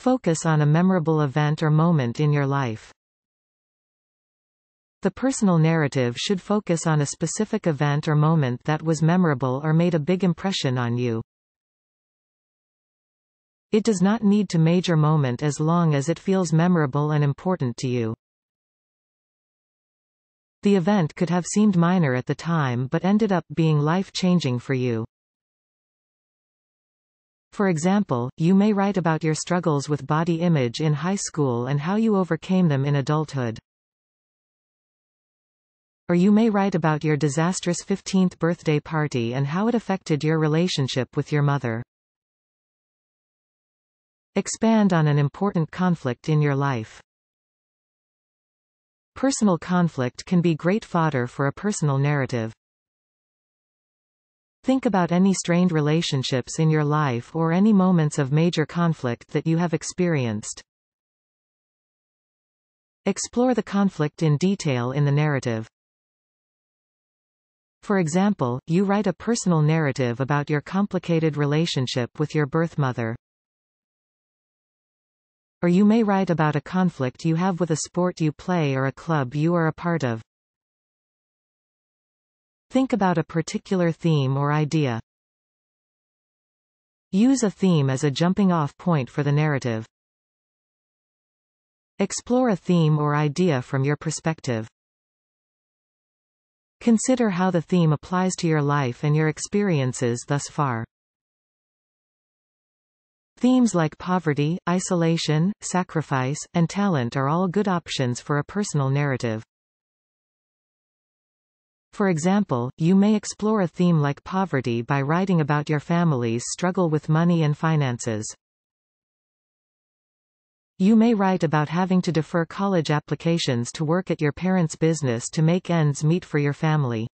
Focus on a memorable event or moment in your life. The personal narrative should focus on a specific event or moment that was memorable or made a big impression on you. It does not need to major moment as long as it feels memorable and important to you. The event could have seemed minor at the time but ended up being life-changing for you. For example, you may write about your struggles with body image in high school and how you overcame them in adulthood. Or you may write about your disastrous 15th birthday party and how it affected your relationship with your mother. Expand on an important conflict in your life. Personal conflict can be great fodder for a personal narrative. Think about any strained relationships in your life or any moments of major conflict that you have experienced. Explore the conflict in detail in the narrative. For example, you write a personal narrative about your complicated relationship with your birth mother. Or you may write about a conflict you have with a sport you play or a club you are a part of. Think about a particular theme or idea. Use a theme as a jumping-off point for the narrative. Explore a theme or idea from your perspective. Consider how the theme applies to your life and your experiences thus far. Themes like poverty, isolation, sacrifice, and talent are all good options for a personal narrative. For example, you may explore a theme like poverty by writing about your family's struggle with money and finances. You may write about having to defer college applications to work at your parents' business to make ends meet for your family.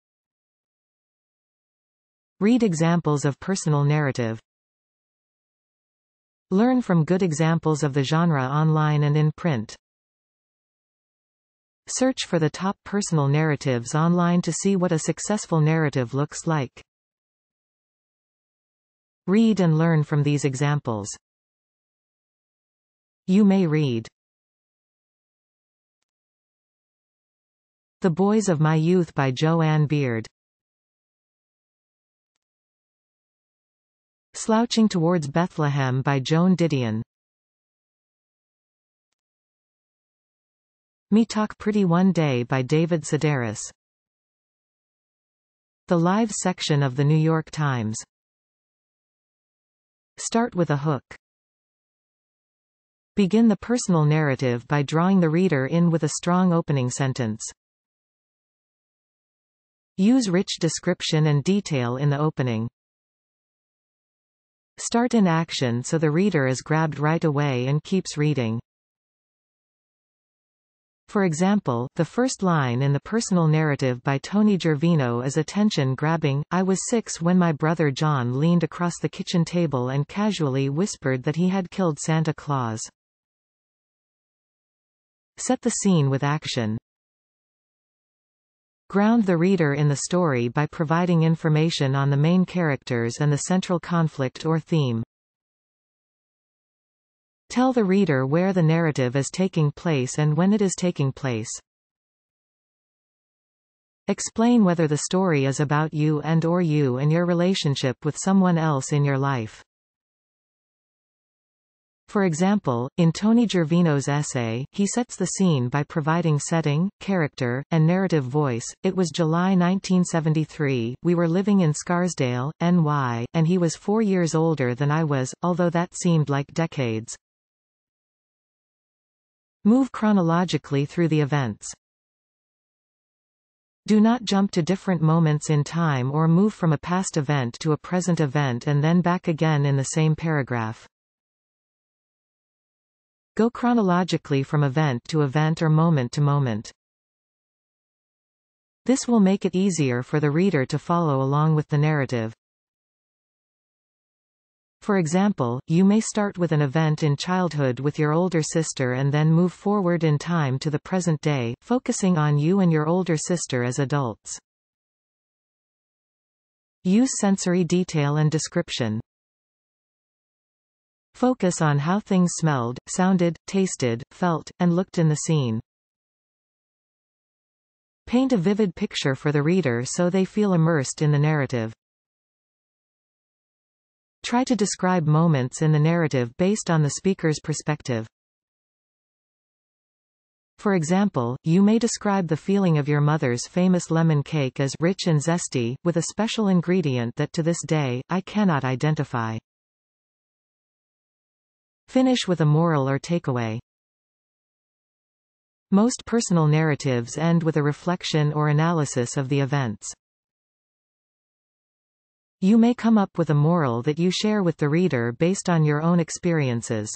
Read examples of personal narrative. Learn from good examples of the genre online and in print. Search for the top personal narratives online to see what a successful narrative looks like. Read and learn from these examples. You may read The Boys of My Youth by Joanne Beard. Slouching Towards Bethlehem by Joan Didion. Me Talk Pretty One Day by David Sedaris. The Live section of the New York Times. Start with a hook. Begin the personal narrative by drawing the reader in with a strong opening sentence. Use rich description and detail in the opening. Start in action so the reader is grabbed right away and keeps reading. For example, the first line in the personal narrative by Tony Gervino is attention-grabbing. I was 6 when my brother John leaned across the kitchen table and casually whispered that he had killed Santa Claus. Set the scene with action. Ground the reader in the story by providing information on the main characters and the central conflict or theme. Tell the reader where the narrative is taking place and when it is taking place. Explain whether the story is about you and your relationship with someone else in your life. For example, in Tony Gervino's essay, he sets the scene by providing setting, character, and narrative voice. It was July 1973, we were living in Scarsdale, NY, and he was 4 years older than I was, although that seemed like decades. Move chronologically through the events. Do not jump to different moments in time or move from a past event to a present event and then back again in the same paragraph. Go chronologically from event to event or moment to moment. This will make it easier for the reader to follow along with the narrative. For example, you may start with an event in childhood with your older sister and then move forward in time to the present day, focusing on you and your older sister as adults. Use sensory detail and description. Focus on how things smelled, sounded, tasted, felt, and looked in the scene. Paint a vivid picture for the reader so they feel immersed in the narrative. Try to describe moments in the narrative based on the speaker's perspective. For example, you may describe the feeling of your mother's famous lemon cake as rich and zesty, with a special ingredient that to this day, I cannot identify. Finish with a moral or takeaway. Most personal narratives end with a reflection or analysis of the events. You may come up with a moral that you share with the reader based on your own experiences.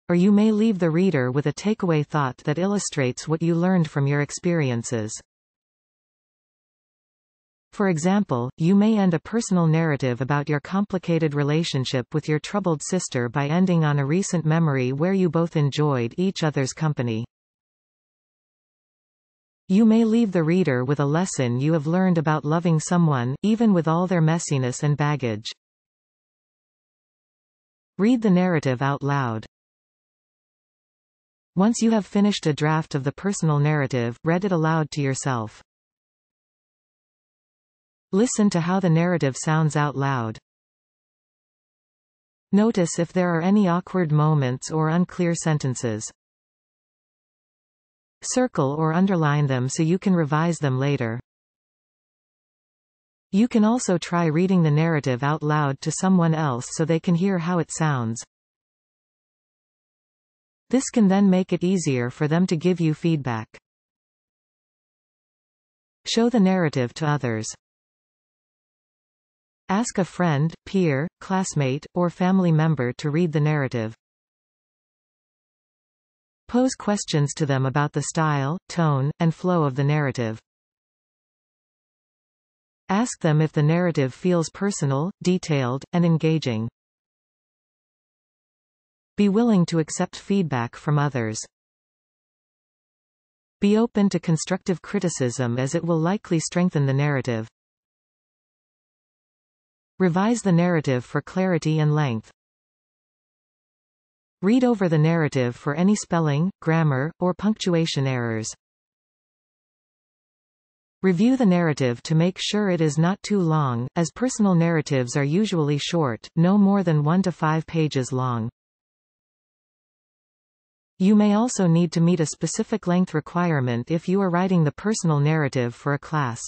Or you may leave the reader with a takeaway thought that illustrates what you learned from your experiences. For example, you may end a personal narrative about your complicated relationship with your troubled sister by ending on a recent memory where you both enjoyed each other's company. You may leave the reader with a lesson you have learned about loving someone, even with all their messiness and baggage. Read the narrative out loud. Once you have finished a draft of the personal narrative, read it aloud to yourself. Listen to how the narrative sounds out loud. Notice if there are any awkward moments or unclear sentences. Circle or underline them so you can revise them later. You can also try reading the narrative out loud to someone else so they can hear how it sounds. This can then make it easier for them to give you feedback. Show the narrative to others. Ask a friend, peer, classmate, or family member to read the narrative. Pose questions to them about the style, tone, and flow of the narrative. Ask them if the narrative feels personal, detailed, and engaging. Be willing to accept feedback from others. Be open to constructive criticism as it will likely strengthen the narrative. Revise the narrative for clarity and length. Read over the narrative for any spelling, grammar, or punctuation errors. Review the narrative to make sure it is not too long, as personal narratives are usually short, no more than 1 to 5 pages long. You may also need to meet a specific length requirement if you are writing the personal narrative for a class.